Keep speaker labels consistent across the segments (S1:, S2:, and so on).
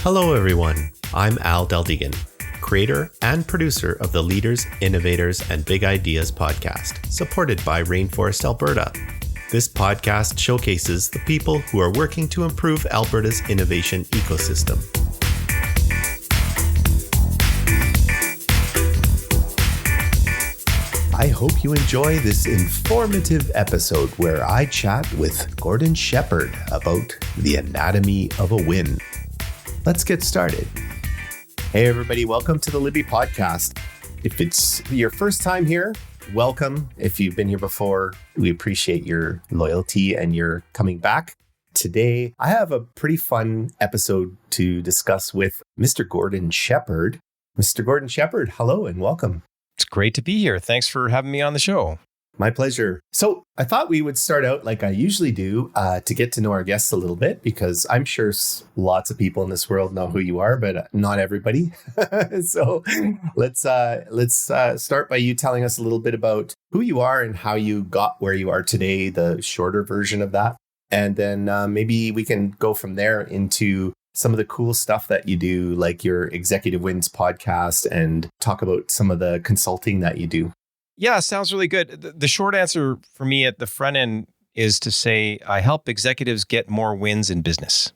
S1: Hello, everyone. I'm Degan, creator and producer of the Leaders, Innovators, and Big Ideas podcast, supported by Rainforest Alberta. This podcast showcases the people who are working to improve Alberta's innovation ecosystem. I hope you enjoy this informative episode where I chat with Gordon Sheppard about the anatomy of a win. Let's get started. Hey, everybody. Welcome to the Libby Podcast. If it's your first time here, welcome. If you've been here before, we appreciate your loyalty and your coming back. Today, I have a pretty fun episode to discuss with Mr. Gordon Sheppard. Mr. Gordon Sheppard, hello and welcome.
S2: It's great to be here. Thanks for having me on the show.
S1: My pleasure. So I thought we would start out like I usually do to get to know our guests a little bit, because I'm sure lots of people in this world know who you are, but not everybody. So let's start by you telling us a little bit about who you are and how you got where you are today, the shorter version of that. And then maybe we can go from there into some of the cool stuff that you do, like your Executive Wins podcast, and talk about some of the consulting that you do.
S2: Yeah, sounds really good. The short answer for me at the front end is to say I help executives get more wins in business.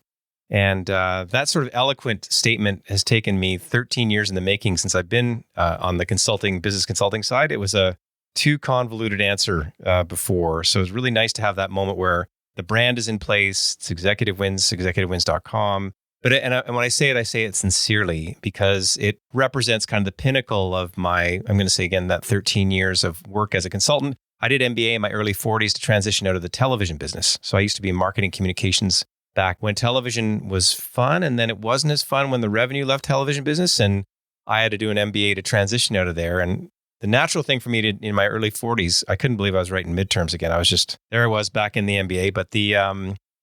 S2: And that sort of eloquent statement has taken me 13 years in the making since I've been on the business consulting side. It was a too convoluted answer before. So it's really nice to have that moment where the brand is in place. It's Executive Wins, executivewins.com. But when I say it sincerely, because it represents kind of the pinnacle of I'm going to say again, that 13 years of work as a consultant. I did MBA in my early 40s to transition out of the television business. So I used to be in marketing communications back when television was fun, and then it wasn't as fun when the revenue left television business. And I had to do an MBA to transition out of there. And the natural thing for me in my early 40s, I couldn't believe I was writing midterms again. There I was back in the MBA, but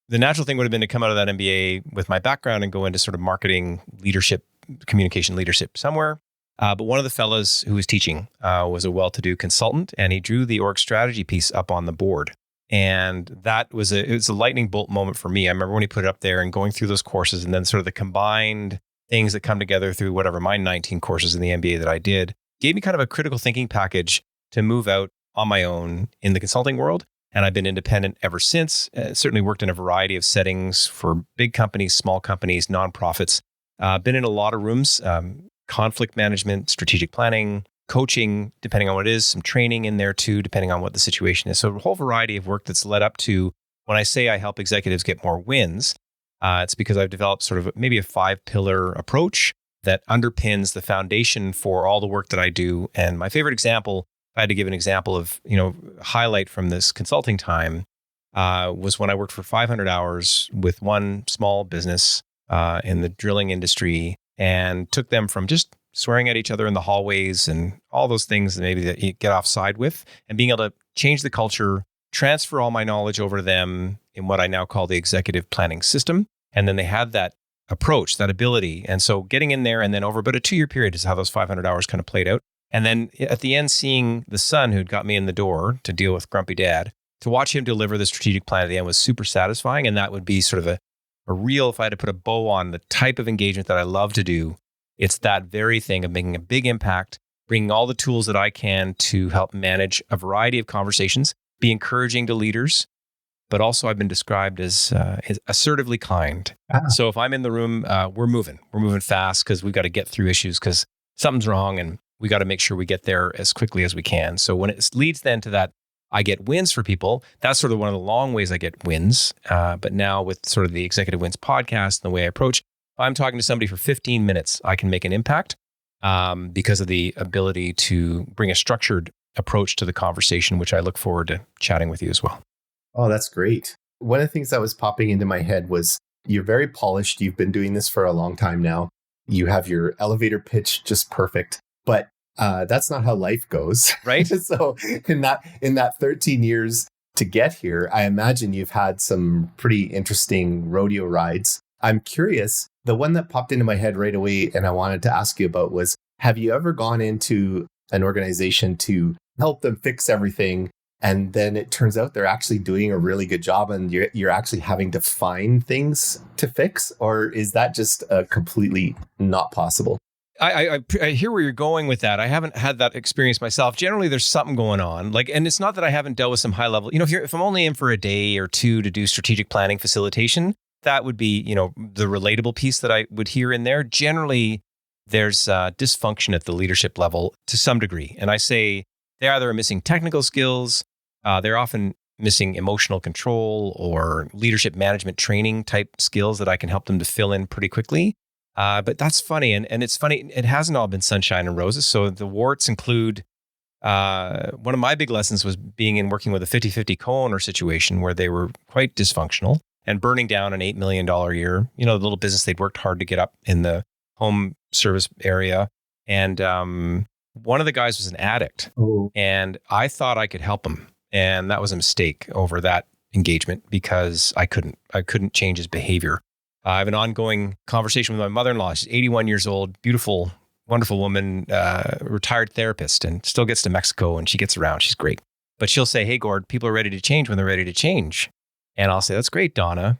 S2: the natural thing would have been to come out of that MBA with my background and go into sort of marketing leadership, communication leadership somewhere. But one of the fellas who was teaching was a well-to-do consultant, and he drew the org strategy piece up on the board. And it was a lightning bolt moment for me. I remember when he put it up there and going through those courses, and then sort of the combined things that come together through whatever my 19 courses in the MBA that I did, gave me kind of a critical thinking package to move out on my own in the consulting world. And I've been independent ever since. Certainly worked in a variety of settings for big companies, small companies, nonprofits. Been in a lot of rooms, conflict management, strategic planning, coaching, depending on what it is, some training in there too, depending on what the situation is. So a whole variety of work that's led up to when I say I help executives get more wins, it's because I've developed sort of maybe a 5-pillar approach that underpins the foundation for all the work that I do. And my favorite example, if I had to give an example of, highlight from this consulting time, was when I worked for 500 hours with one small business in the drilling industry, and took them from just swearing at each other in the hallways and all those things maybe that you get offside with, and being able to change the culture, transfer all my knowledge over to them in what I now call the executive planning system. And then they had that approach, that ability. And so getting in there, and then over about a 2-year period is how those 500 hours kind of played out. And then at the end, seeing the son who'd got me in the door to deal with grumpy dad, to watch him deliver the strategic plan at the end was super satisfying. And that would be sort of a real, if I had to put a bow on the type of engagement that I love to do, it's that very thing of making a big impact, bringing all the tools that I can to help manage a variety of conversations, be encouraging to leaders, but also I've been described as assertively kind. So if I'm in the room, we're moving fast because we've got to get through issues because something's wrong, and we got to make sure we get there as quickly as we can. So when it leads then to that, I get wins for people. That's sort of one of the long ways I get wins. But now with sort of the Executive Wins podcast and the way I approach, if I'm talking to somebody for 15 minutes, I can make an impact because of the ability to bring a structured approach to the conversation, which I look forward to chatting with you as well.
S1: Oh, that's great. One of the things that was popping into my head was you're very polished. You've been doing this for a long time now. You have your elevator pitch just perfect. But that's not how life goes,
S2: right?
S1: So in that 13 years to get here, I imagine you've had some pretty interesting rodeo rides. I'm curious, the one that popped into my head right away and I wanted to ask you about was, have you ever gone into an organization to help them fix everything and then it turns out they're actually doing a really good job and you're actually having to find things to fix? Or is that just completely not possible?
S2: I hear where you're going with that. I haven't had that experience myself. Generally, there's something going on. Like, and it's not that I haven't dealt with some high level, if I'm only in for a day or two to do strategic planning facilitation, that would be, the relatable piece that I would hear in there. Generally, there's dysfunction at the leadership level to some degree. And I say they either are missing technical skills, they're often missing emotional control or leadership management training type skills that I can help them to fill in pretty quickly. But that's funny. And it's funny, it hasn't all been sunshine and roses. So the warts include, one of my big lessons was being in working with a 50-50 co-owner situation where they were quite dysfunctional and burning down an $8 million a year, the little business they'd worked hard to get up in the home service area. And one of the guys was an addict.
S1: Oh.
S2: And I thought I could help him. And that was a mistake over that engagement because I couldn't change his behavior. I have an ongoing conversation with my mother-in-law. She's 81 years old, beautiful, wonderful woman, retired therapist, and still gets to Mexico and she gets around. She's great. But she'll say, hey, Gord, people are ready to change when they're ready to change. And I'll say, that's great, Donna.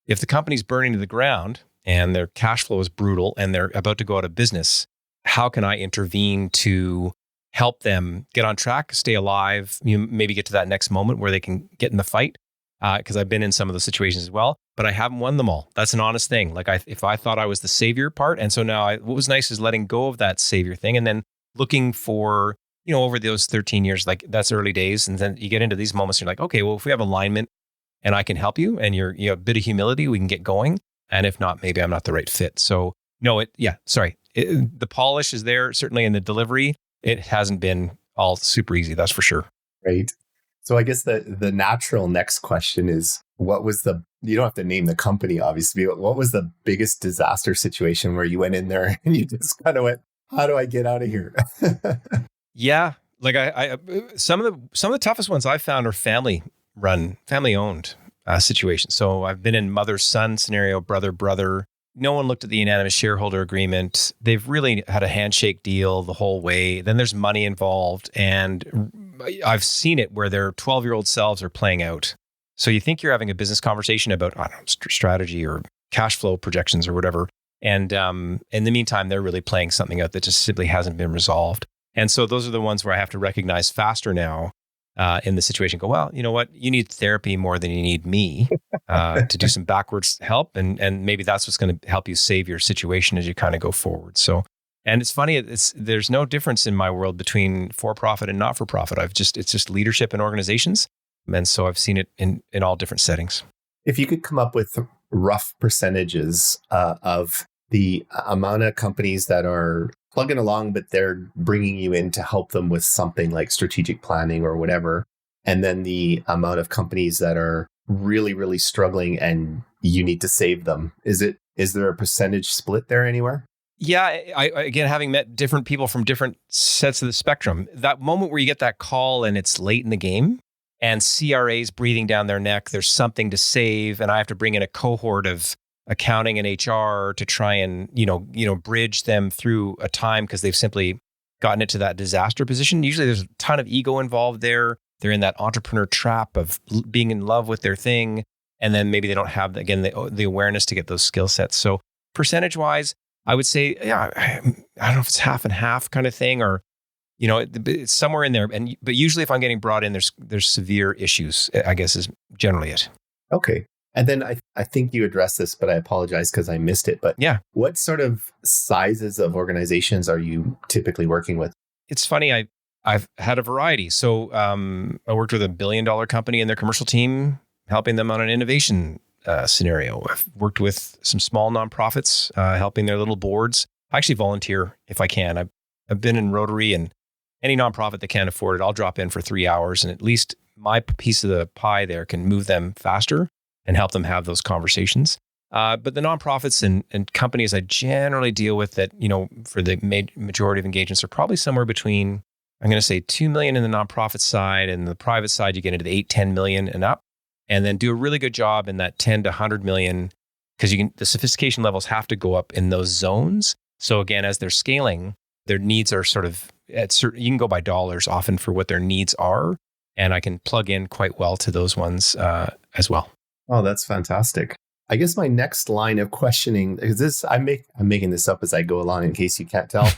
S2: If the company's burning to the ground and their cash flow is brutal and they're about to go out of business, how can I intervene to help them get on track, stay alive, maybe get to that next moment where they can get in the fight? Because I've been in some of those situations as well, but I haven't won them all. That's an honest thing. Like if I thought I was the savior part, and so now what was nice is letting go of that savior thing and then looking for, over those 13 years, like that's early days. And then you get into these moments, you're like, okay, well, if we have alignment and I can help you and you have a bit of humility, we can get going. And if not, maybe I'm not the right fit. So no, the polish is there, certainly in the delivery. It hasn't been all super easy, that's for sure.
S1: Right. So I guess the natural next question is, you don't have to name the company, obviously, but what was the biggest disaster situation where you went in there and you just kind of went, how do I get out of here?
S2: Yeah. Like some of the toughest ones I've found are family owned situations. So I've been in mother-son scenario, brother. No one looked at the unanimous shareholder agreement. They've really had a handshake deal the whole way. Then there's money involved. And I've seen it where their 12-year-old selves are playing out. So you think you're having a business conversation about, I don't know, strategy or cash flow projections or whatever. And in the meantime, they're really playing something out that just simply hasn't been resolved. And so those are the ones where I have to recognize faster now in the situation. Go, well, you know what? You need therapy more than you need me to do some backwards help. And maybe that's what's going to help you save your situation as you kind of go forward. So, and it's funny, there's no difference in my world between for-profit and not-for-profit. It's just leadership in organizations. And so I've seen it in all different settings.
S1: If you could come up with rough percentages of the amount of companies that are plugging along, but they're bringing you in to help them with something like strategic planning or whatever, and then the amount of companies that are really, really struggling and you need to save them, is there a percentage split there anywhere?
S2: Yeah, I again, having met different people from different sets of the spectrum, that moment where you get that call and it's late in the game and CRA's breathing down their neck, there's something to save, and I have to bring in a cohort of accounting and HR to try and, bridge them through a time because they've simply gotten into that disaster position. Usually there's a ton of ego involved there. They're in that entrepreneur trap of being in love with their thing. And then maybe they don't have, again, the awareness to get those skill sets. So percentage wise, I would say, I don't know if it's half and half kind of thing, or, it's somewhere in there. But usually if I'm getting brought in, there's severe issues, I guess is generally it.
S1: Okay. And then I think you addressed this, but I apologize because I missed it. But
S2: yeah,
S1: what sort of sizes of organizations are you typically working with?
S2: It's funny. I've had a variety. So I worked with $1 billion company and their commercial team, helping them on an innovation scenario. I've worked with some small nonprofits, helping their little boards. I actually volunteer if I can. I've been in Rotary, and any nonprofit that can't afford it, I'll drop in for 3 hours, and at least my piece of the pie there can move them faster and help them have those conversations. But the nonprofits and companies I generally deal with that, for the majority of engagements are probably somewhere between, I'm going to say 2 million in the nonprofit side, and the private side, you get into the 8-10 million and up, and then do a really good job in that 10 to 100 million, because the sophistication levels have to go up in those zones. So again, as they're scaling, their needs are sort of you can go by dollars often for what their needs are. And I can plug in quite well to those ones as well.
S1: Oh, that's fantastic. I guess my next line of questioning is this, I'm making this up as I go along in case you can't tell.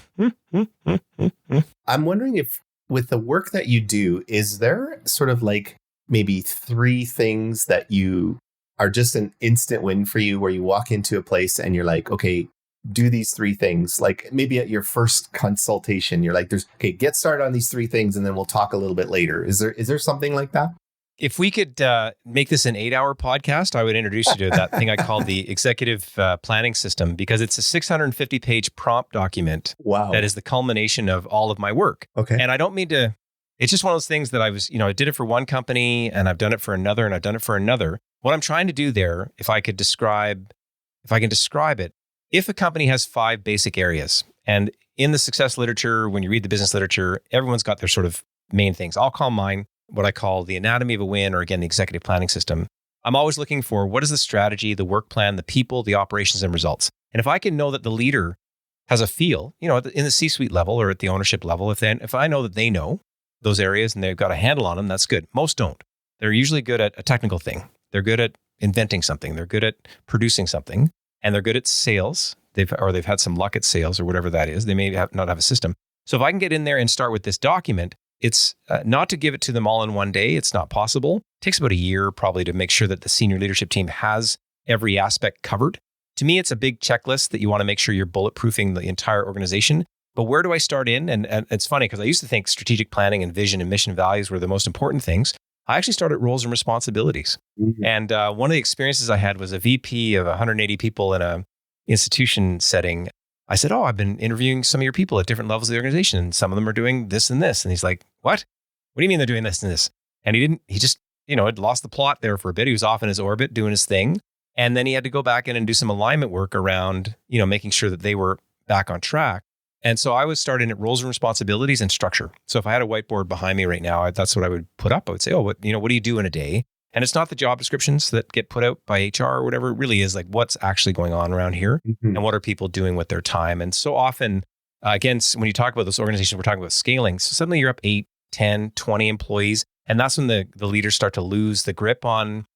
S1: I'm wondering if with the work that you do, is there sort of like maybe 3 things that you are just an instant win for you where you walk into a place and you're like, okay, do these 3 things. Like maybe at your first consultation, you're like, get started on these 3 things and then we'll talk a little bit later. Is there something like that?
S2: If we could make this an 8-hour podcast, I would introduce you to that thing I call the executive planning system, because it's a 650-page prompt document.
S1: Wow.
S2: That is the culmination of all of my work.
S1: Okay.
S2: And I don't mean to, it's just one of those things that I did it for one company and I've done it for another and I've done it for another. What I'm trying to do there, if I can describe it, if a company has 5 basic areas, and in the success literature, when you read the business literature, everyone's got their sort of main things. I'll call mine what I call the anatomy of a win, or again, the executive planning system. I'm always looking for what is the strategy, the work plan, the people, the operations, and results. And if I can know that the leader has a feel, in the C-suite level or at the ownership level, if I know that they know those areas and they've got a handle on them, that's good. Most don't. They're usually good at a technical thing. They're good at inventing something. They're good at producing something, and they're good at sales. They've had some luck at sales or whatever that is. They may not have a system. So if I can get in there and start with this document, it's not to give it to them all in one day. It's not possible. It takes about a year probably to make sure that the senior leadership team has every aspect covered. To me, it's a big checklist that you want to make sure you're bulletproofing the entire organization. But where do I start in? And it's funny because I used to think strategic planning and vision and mission values were the most important things. I actually started roles and responsibilities. Mm-hmm. And one of the experiences I had was a VP of 180 people in a institution setting. I said, I've been interviewing some of your people at different levels of the organization, and some of them are doing this and this. And he's like, what? What do you mean they're doing this and this? And he just, had lost the plot there for a bit. He was off in his orbit doing his thing. And then he had to go back in and do some alignment work around, making sure that they were back on track. And so I was starting at roles and responsibilities and structure. So if I had a whiteboard behind me right now, that's what I would put up. I would say, what do you do in a day? And it's not the job descriptions that get put out by HR or whatever. It really is like what's actually going on around here, mm-hmm. and what are people doing with their time. And so often, again, when you talk about this organization, we're talking about scaling. So suddenly you're up 8, 10, 20 employees. And that's when the leaders start to lose the grip on,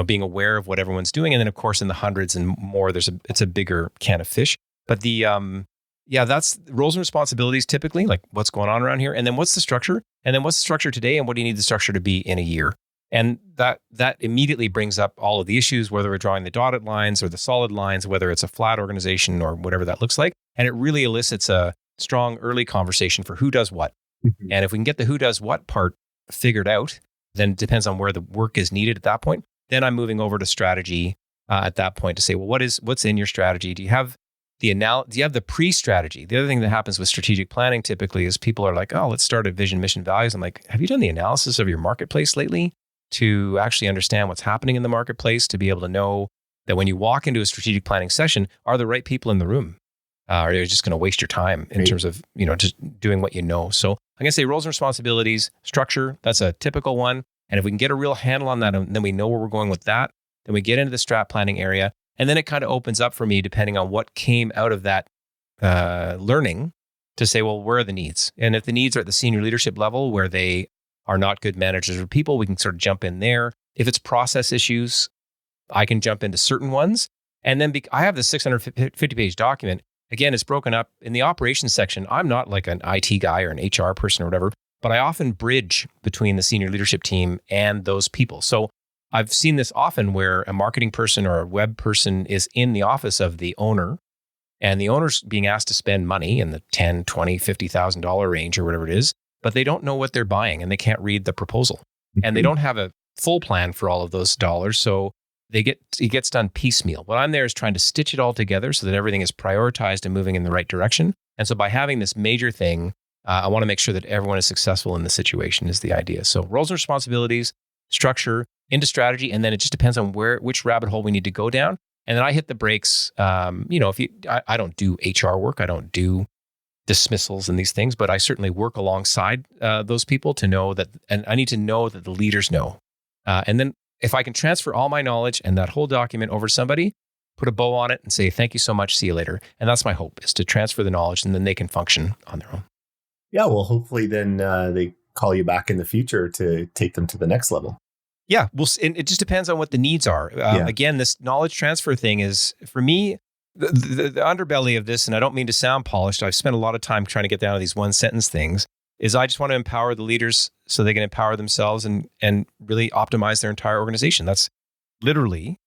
S2: being aware of what everyone's doing. And then of course, in the hundreds and more, it's a bigger can of fish. But that's roles and responsibilities typically, like what's going on around here. And then what's the structure? And then what's the structure today? And what do you need the structure to be in a year? And that immediately brings up all of the issues, whether we're drawing the dotted lines or the solid lines, whether it's a flat organization or whatever that looks like. And it really elicits a strong early conversation for who does what. Mm-hmm. And if we can get the who does what part figured out, then it depends on where the work is needed at that point. Then I'm moving over to strategy at that point to say, well, what's in your strategy? Do you have the pre-strategy? The other thing that happens with strategic planning typically is people are like, let's start at vision, mission, values. I'm like, have you done the analysis of your marketplace lately to actually understand what's happening in the marketplace, to be able to know that when you walk into a strategic planning session, are the right people in the room? Or are you just going to waste your time in terms of, just doing what you know? So I'm going to say roles and responsibilities, structure, that's a typical one. And if we can get a real handle on that, and then we know where we're going with that, then we get into the strat planning area. And then it kind of opens up for me, depending on what came out of that learning, to say, well, where are the needs? And if the needs are at the senior leadership level where they are not good managers or people, we can sort of jump in there. If it's process issues, I can jump into certain ones. And then I have this 650-page document. Again, it's broken up in the operations section. I'm not like an IT guy or an HR person or whatever, but I often bridge between the senior leadership team and those people. So I've seen this often where a marketing person or a web person is in the office of the owner, and the owner's being asked to spend money in the $10,000, $20,000, $50,000 range or whatever it is, but they don't know what they're buying and they can't read the proposal. Mm-hmm. And they don't have a full plan for all of those dollars. So it gets done piecemeal. What I'm there is trying to stitch it all together so that everything is prioritized and moving in the right direction. And so by having this major thing, I want to make sure that everyone is successful in the situation is the idea. So roles and responsibilities, structure, into strategy, and then it just depends on which rabbit hole we need to go down. And then I hit the brakes. I don't do HR work, I don't do dismissals and these things, but I certainly work alongside those people to know that, and I need to know that the leaders know. And then if I can transfer all my knowledge and that whole document over to somebody, put a bow on it and say, thank you so much, see you later. And that's my hope, is to transfer the knowledge and then they can function on their own.
S1: Yeah, well, hopefully then call you back in the future to take them to the next level.
S2: Yeah, well, and it just depends on what the needs are. Again, this knowledge transfer thing is, for me, the underbelly of this, and I don't mean to sound polished, I've spent a lot of time trying to get down to these one sentence things, is I just want to empower the leaders so they can empower themselves and really optimize their entire organization. That's literally,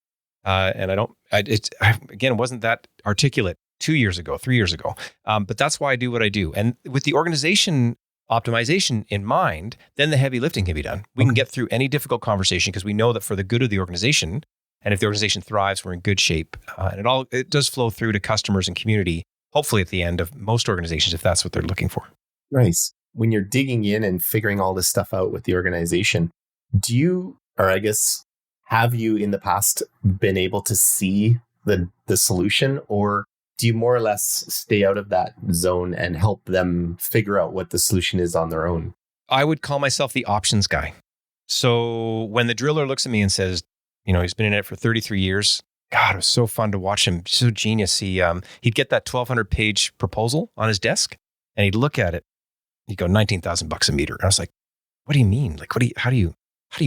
S2: and it wasn't that articulate 2 years ago, 3 years ago, but that's why I do what I do. And with the organization optimization in mind, then the heavy lifting can be done. We can get through any difficult conversation because we know that for the good of the organization, and if the organization thrives, we're in good shape. And it does flow through to customers and community, hopefully at the end of most organizations, if that's what they're looking for. Nice.
S1: When you're digging in and figuring all this stuff out with the organization, have you in the past been able to see the solution, or do you more or less stay out of that zone and help them figure out what the solution is on their own?
S2: I would call myself the options guy. So when the driller looks at me and says, he's been in it for 33 years. God, it was so fun to watch him. So genius. He'd get that 1,200 page proposal on his desk and he'd look at it. He'd go $19,000 a meter. And I was like, what do you mean? Like, how do you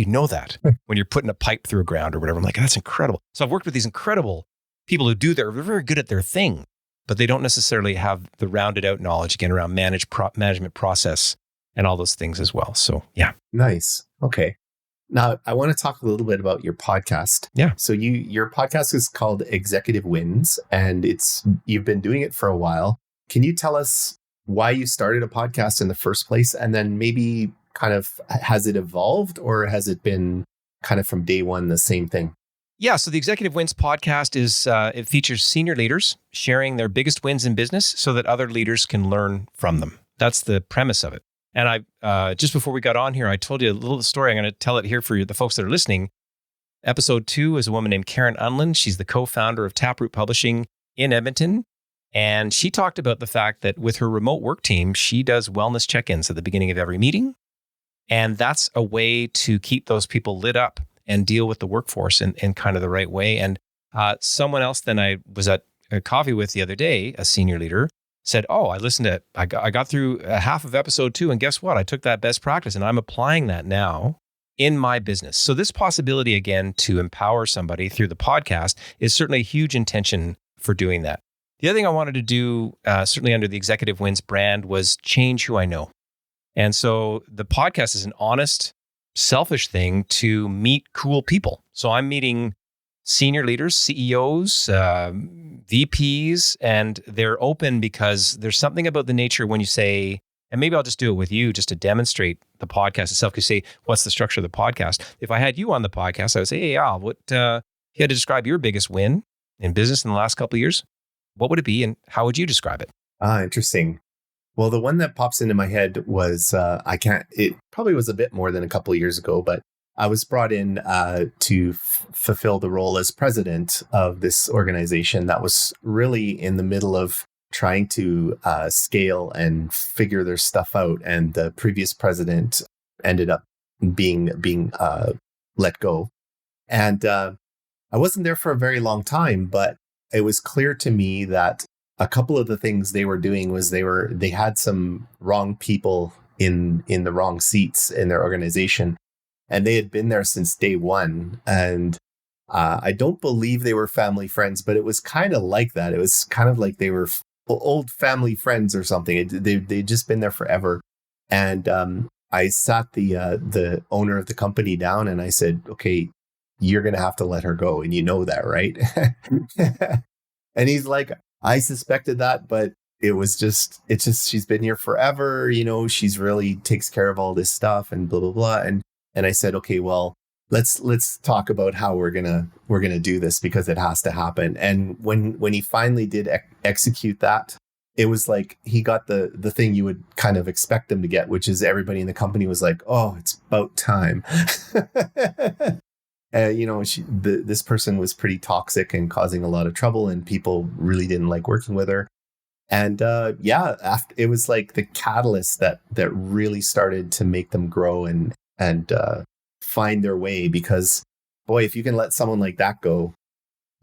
S2: know that when you're putting a pipe through a ground or whatever? I'm like, that's incredible. So I've worked with these incredible people who they're very good at their thing, but they don't necessarily have the rounded out knowledge again around management process and all those things as well. So yeah.
S1: Nice. Okay. Now I want to talk a little bit about your podcast.
S2: Yeah.
S1: So your podcast is called Executive Wins, and you've been doing it for a while. Can you tell us why you started a podcast in the first place? And then maybe kind of, has it evolved, or has it been kind of from day one the same thing?
S2: Yeah. So the Executive Wins podcast it features senior leaders sharing their biggest wins in business so that other leaders can learn from them. That's the premise of it. And I just before we got on here, I told you a little story. I'm going to tell it here for the folks that are listening. Episode 2 is a woman named Karen Unland. She's the co-founder of Taproot Publishing in Edmonton. And she talked about the fact that with her remote work team, she does wellness check-ins at the beginning of every meeting. And that's a way to keep those people lit up and deal with the workforce in kind of the right way. And someone else then I was at a coffee with the other day, a senior leader, said, I got through half of episode 2, and guess what? I took that best practice and I'm applying that now in my business. So this possibility, again, to empower somebody through the podcast is certainly a huge intention for doing that. The other thing I wanted to do, certainly under the Executive Wins brand, was change who I know. And so the podcast is an honest, selfish thing to meet cool people. So I'm meeting senior leaders, CEOs, VPs, and they're open because there's something about the nature when you say, and maybe I'll just do it with you just to demonstrate the podcast itself. Because you say, what's the structure of the podcast? If I had you on the podcast, I would say, hey, Al, what you had to describe your biggest win in business in the last couple of years, what would it be and how would you describe it?
S1: Interesting. Well, the one that pops into my head was, it probably was a bit more than a couple of years ago, but I was brought in to fulfill the role as president of this organization that was really in the middle of trying to scale and figure their stuff out. And the previous president ended up being let go. And I wasn't there for a very long time, but it was clear to me that a couple of the things they were doing was they had some wrong people in the wrong seats in their organization. And they had been there since day one. And I don't believe they were family friends, but it was kind of like that. It was kind of like they were old family friends or something. They'd just been there forever. And I sat the owner of the company down and I said, okay, you're going to have to let her go. And you know that, right? And he's like, I suspected that, but it's just, she's been here forever. She's really takes care of all this stuff and blah, blah, blah. And I said, okay, well, let's talk about how we're gonna do this because it has to happen. And when he finally did execute that, it was like he got the thing you would kind of expect him to get, which is everybody in the company was like, oh, it's about time. This person was pretty toxic and causing a lot of trouble, and people really didn't like working with her. And it was like the catalyst that really started to make them grow and find their way, because boy, if you can let someone like that go,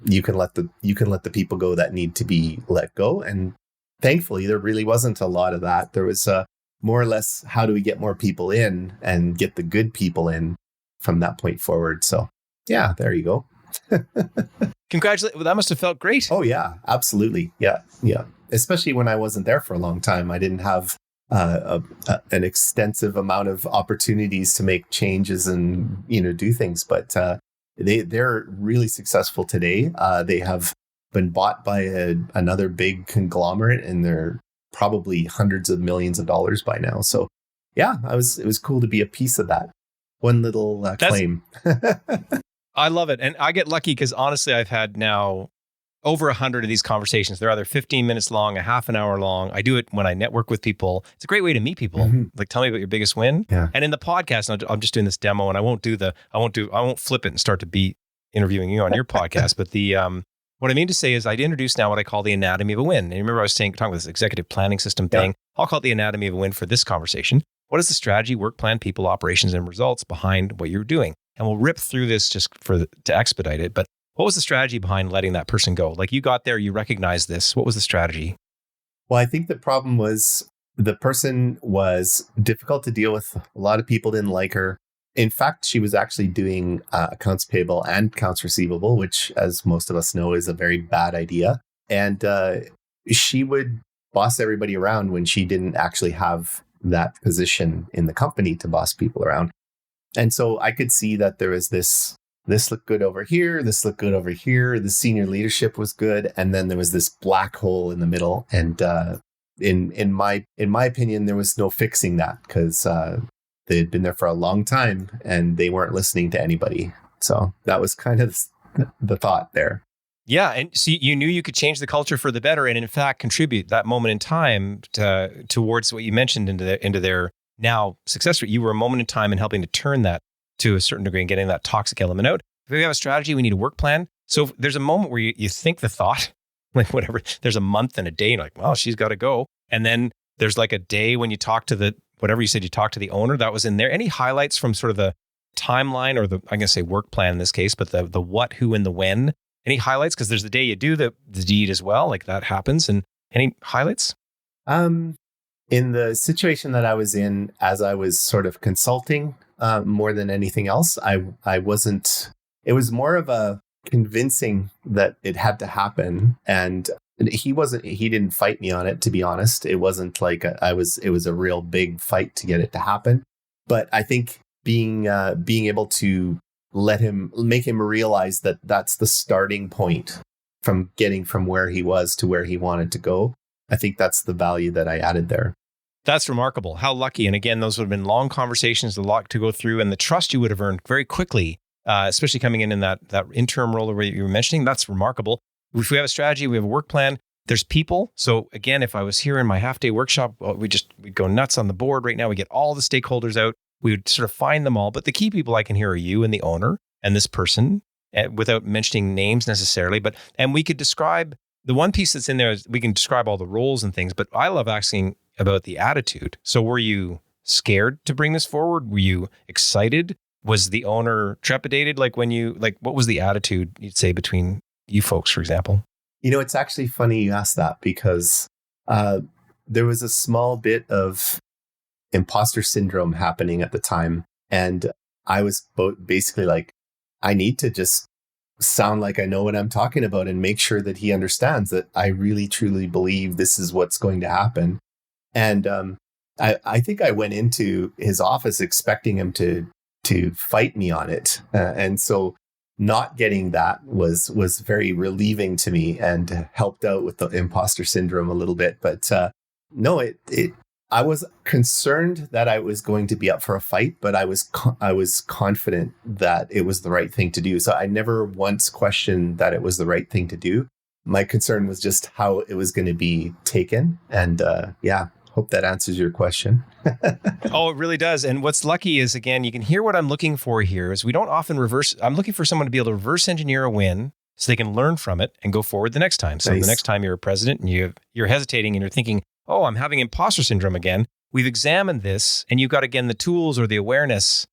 S1: you can let the people go that need to be let go. And thankfully there really wasn't a lot of that. There was more or less, how do we get more people in and get the good people in from that point forward? So yeah, there you go.
S2: Congratulations. Well, that must have felt great.
S1: Oh yeah, absolutely. Yeah. Yeah. Especially when I wasn't there for a long time. I didn't have an extensive amount of opportunities to make changes and, do things. But they're really successful today. They have been bought by another big conglomerate, and they're probably hundreds of millions of dollars by now. So yeah, it was cool to be a piece of that. One little claim.
S2: I love it. And I get lucky because honestly, I've had now over 100 of these conversations. They're either 15 minutes long, a half an hour long. I do it when I network with people. It's a great way to meet people. Mm-hmm. Like, tell me about your biggest win.
S1: Yeah.
S2: And in the podcast, I'm just doing this demo, and I won't flip it and start to be interviewing you on your podcast. But what I mean to say is I'd introduce now what I call the anatomy of a win. And you remember I was talking about this executive planning system thing. Yeah. I'll call it the anatomy of a win for this conversation. What is the strategy, work plan, people, operations, and results behind what you're doing? And we'll rip through this just to expedite it. But what was the strategy behind letting that person go? Like, you got there, you recognized this. What was the strategy?
S1: Well, I think the problem was the person was difficult to deal with. A lot of people didn't like her. In fact, she was actually doing accounts payable and accounts receivable, which, as most of us know, is a very bad idea. And she would boss everybody around when she didn't actually have that position in the company to boss people around. And so I could see that there was this looked good over here, this looked good over here. The senior leadership was good. And then there was this black hole in the middle. And in my opinion, there was no fixing that because they had been there for a long time and they weren't listening to anybody. So that was kind of the thought there.
S2: Yeah. And so you knew you could change the culture for the better and in fact contribute that moment in time towards what you mentioned into their now success rate. You were a moment in time in helping to turn that to a certain degree and getting that toxic element out. If we have a strategy, we need a work plan. So if there's a moment where you think the thought, like whatever, there's a month and a day, and you're like, well, she's got to go. And then there's like a day when you talk to whatever you said, you talked to the owner that was in there. Any highlights from sort of the timeline or I'm going to say work plan in this case, but the what, who, and the when? Any highlights? Because there's the day you do the deed as well, like that happens. And any highlights?
S1: In the situation that I was in, as I was sort of consulting more than anything else, I wasn't, it was more of a convincing that it had to happen. And he didn't fight me on it, to be honest. It wasn't like it was a real big fight to get it to happen. But I think being able to make him realize that that's the starting point from getting from where he was to where he wanted to go. I think that's the value that I added there.
S2: That's remarkable. How lucky. And again, those would have been long conversations, a lot to go through, and the trust you would have earned very quickly, especially coming in that interim role where you were mentioning. That's remarkable. If we have a strategy, we have a work plan, there's people. So again, if I was here in my half-day workshop, we'd go nuts on the board right now. We get all the stakeholders out. We would sort of find them all. But the key people I can hear are you and the owner and this person, without mentioning names necessarily. And we could describe, the one piece that's in there is we can describe all the roles and things, but I love asking about the attitude. So were you scared to bring this forward? Were you excited? Was the owner trepidated? What was the attitude, you'd say, between you folks, for example?
S1: It's actually funny you asked that because there was a small bit of imposter syndrome happening at the time. And I was basically like, I need to just sound like I know what I'm talking about and make sure that he understands that I really, truly believe this is what's going to happen. And I think I went into his office expecting him to fight me on it. And so not getting that was very relieving to me and helped out with the imposter syndrome a little bit. But no, I was concerned that I was going to be up for a fight, but I was confident that it was the right thing to do. So I never once questioned that it was the right thing to do. My concern was just how it was going to be taken. And hope that answers your question.
S2: Oh, it really does. And what's lucky is, again, you can hear what I'm looking for here is we don't often I'm looking for someone to be able to reverse engineer a win so they can learn from it and go forward the next time. So nice. The next time you're a president and you're hesitating and you're thinking, oh, I'm having imposter syndrome again. We've examined this and you've got, again, the tools or the awareness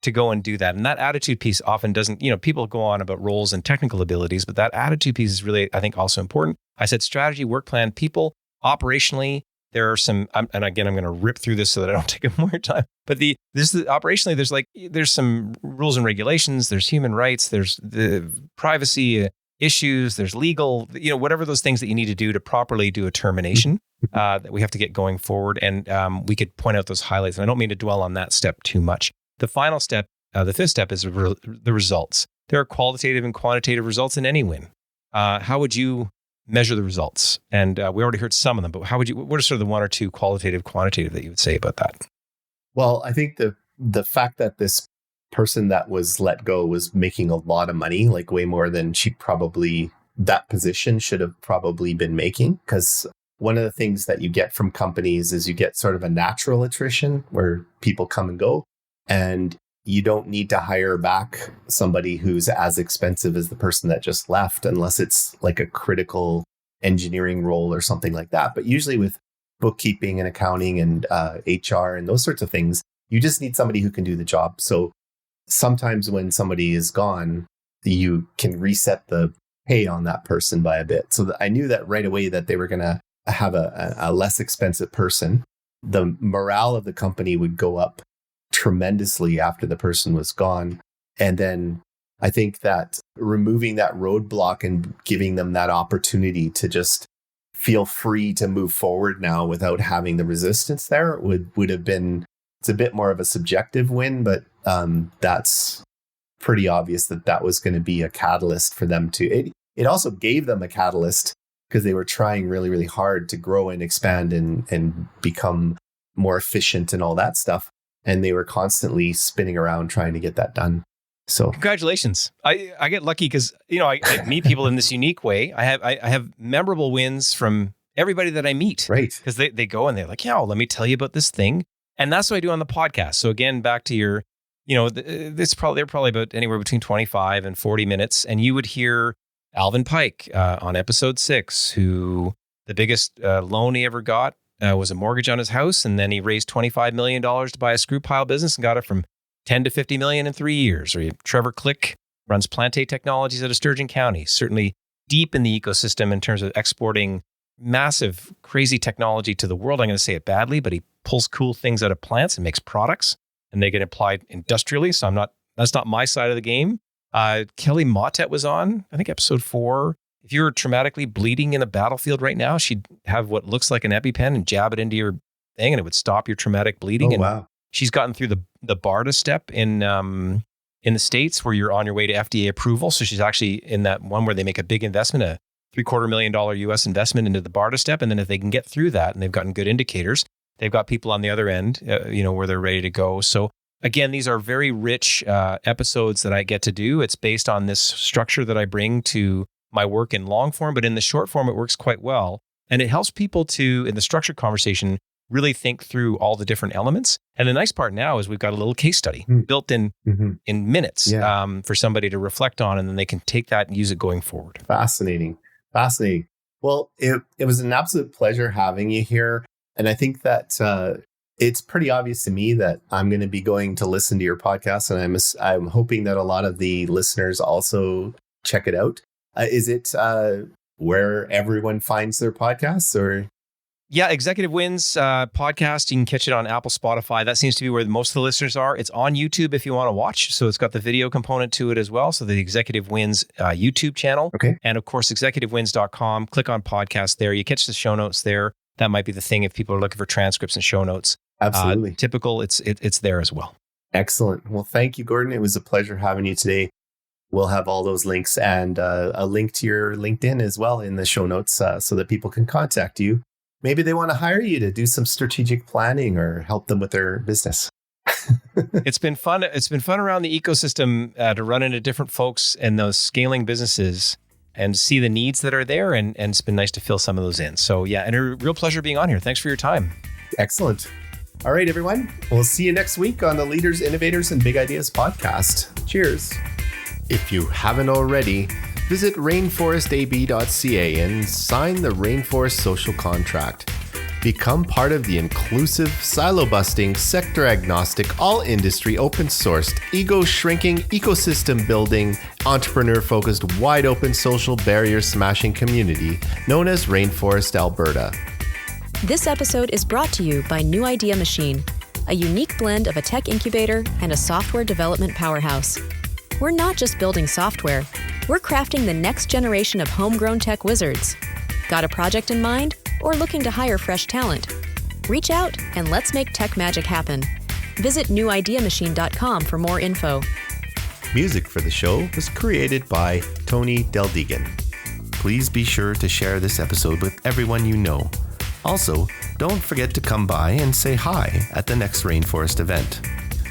S2: to go and do that. And that attitude piece often doesn't, people go on about roles and technical abilities, but that attitude piece is really, I think, also important. I said strategy, work plan, people, operationally, there are some, and again, I'm going to rip through this so that I don't take up more time. But operationally, there's some rules and regulations. There's human rights. There's the privacy issues. There's legal, whatever those things that you need to do to properly do a termination that we have to get going forward. And we could point out those highlights. And I don't mean to dwell on that step too much. The final step, the fifth step, is the results. There are qualitative and quantitative results in any win. How would you measure the results? And we already heard some of them, but what are sort of the one or two qualitative, quantitative that you would say about that?
S1: Well, I think the fact that this person that was let go was making a lot of money, like way more than that position should have probably been making. Because one of the things that you get from companies is you get sort of a natural attrition where people come and go, and you don't need to hire back somebody who's as expensive as the person that just left, unless it's like a critical engineering role or something like that. But usually with bookkeeping and accounting and HR and those sorts of things, you just need somebody who can do the job. So sometimes when somebody is gone, you can reset the pay on that person by a bit. So I knew that right away that they were going to have a less expensive person. The morale of the company would go up tremendously after the person was gone. And then I think that removing that roadblock and giving them that opportunity to just feel free to move forward now without having the resistance there would have been, it's a bit more of a subjective win, but that's pretty obvious that was going to be a catalyst for them it also gave them a catalyst because they were trying really, really hard to grow and expand and become more efficient and all that stuff. And they were constantly spinning around trying to get that done. So
S2: congratulations. I get lucky because, I meet people in this unique way. I have memorable wins from everybody that I meet.
S1: Right.
S2: Because they go and they're like, yeah, well, let me tell you about this thing. And that's what I do on the podcast. So again, back to your, they're probably about anywhere between 25 and 40 minutes. And you would hear Alvin Pike on episode 6, who the biggest loan he ever got was a mortgage on his house, and then he raised $25 million to buy a screw pile business and got it from 10 to 50 million in 3 years. Or Trevor Click runs Plante Technologies out of Sturgeon County, certainly deep in the ecosystem in terms of exporting massive, crazy technology to the world. I'm going to say it badly, but he pulls cool things out of plants and makes products, and they get applied industrially. So that's not my side of the game. Kelly Mottet was on, I think, episode 4. If you were traumatically bleeding in a battlefield right now, she'd have what looks like an EpiPen and jab it into your thing, and it would stop your traumatic bleeding.
S1: Oh, wow.
S2: She's gotten through the BARDA step in the States where you're on your way to FDA approval. So she's actually in that one where they make a big investment, a $750 million US investment into the BARDA step. And then if they can get through that and they've gotten good indicators, they've got people on the other end, where they're ready to go. So again, these are very rich episodes that I get to do. It's based on this structure that I bring to my work in long form, but in the short form, it works quite well. And it helps people to, in the structured conversation, really think through all the different elements. And the nice part now is we've got a little case study built in in minutes for somebody to reflect on, and then they can take that and use it going forward.
S1: Fascinating. Well, it was an absolute pleasure having you here. And I think that it's pretty obvious to me that I'm going to be going to listen to your podcast, and I'm hoping that a lot of the listeners also check it out. Is it where everyone finds their podcasts, or?
S2: Yeah, Executive Wins podcast. You can catch it on Apple, Spotify. That seems to be where most of the listeners are. It's on YouTube if you want to watch. So it's got the video component to it as well. So the Executive Wins YouTube channel.
S1: Okay.
S2: And of course, executivewins.com. Click on podcast there. You catch the show notes there. That might be the thing if people are looking for transcripts and show notes.
S1: Absolutely.
S2: Typical, it's there as well.
S1: Excellent. Well, thank you, Gordon. It was a pleasure having you today. We'll have all those links and a link to your LinkedIn as well in the show notes so that people can contact you. Maybe they want to hire you to do some strategic planning or help them with their business.
S2: It's been fun. It's been fun around the ecosystem to run into different folks and those scaling businesses and see the needs that are there. And it's been nice to fill some of those in. So yeah, and a real pleasure being on here. Thanks for your time.
S1: Excellent. All right, everyone. We'll see you next week on the Leaders, Innovators, and Big Ideas podcast. Cheers. If you haven't already, visit rainforestab.ca and sign the Rainforest Social Contract. Become part of the inclusive, silo-busting, sector-agnostic, all-industry, open-sourced, ego-shrinking, ecosystem-building, entrepreneur-focused, wide-open social barrier-smashing community known as Rainforest Alberta.
S3: This episode is brought to you by New Idea Machine, a unique blend of a tech incubator and a software development powerhouse. We're not just building software, we're crafting the next generation of homegrown tech wizards. Got a project in mind or looking to hire fresh talent? Reach out and let's make tech magic happen. Visit newideamachine.com for more info.
S1: Music for the show was created by Tony Degan. Please be sure to share this episode with everyone you know. Also, don't forget to come by and say hi at the next Rainforest event.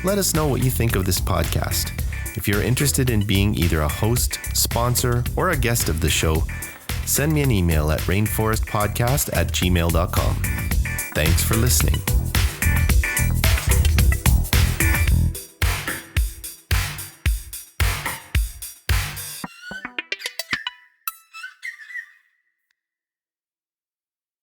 S1: Let us know what you think of this podcast. If you're interested in being either a host, sponsor, or a guest of the show, send me an email at rainforestpodcast@gmail.com. Thanks for listening.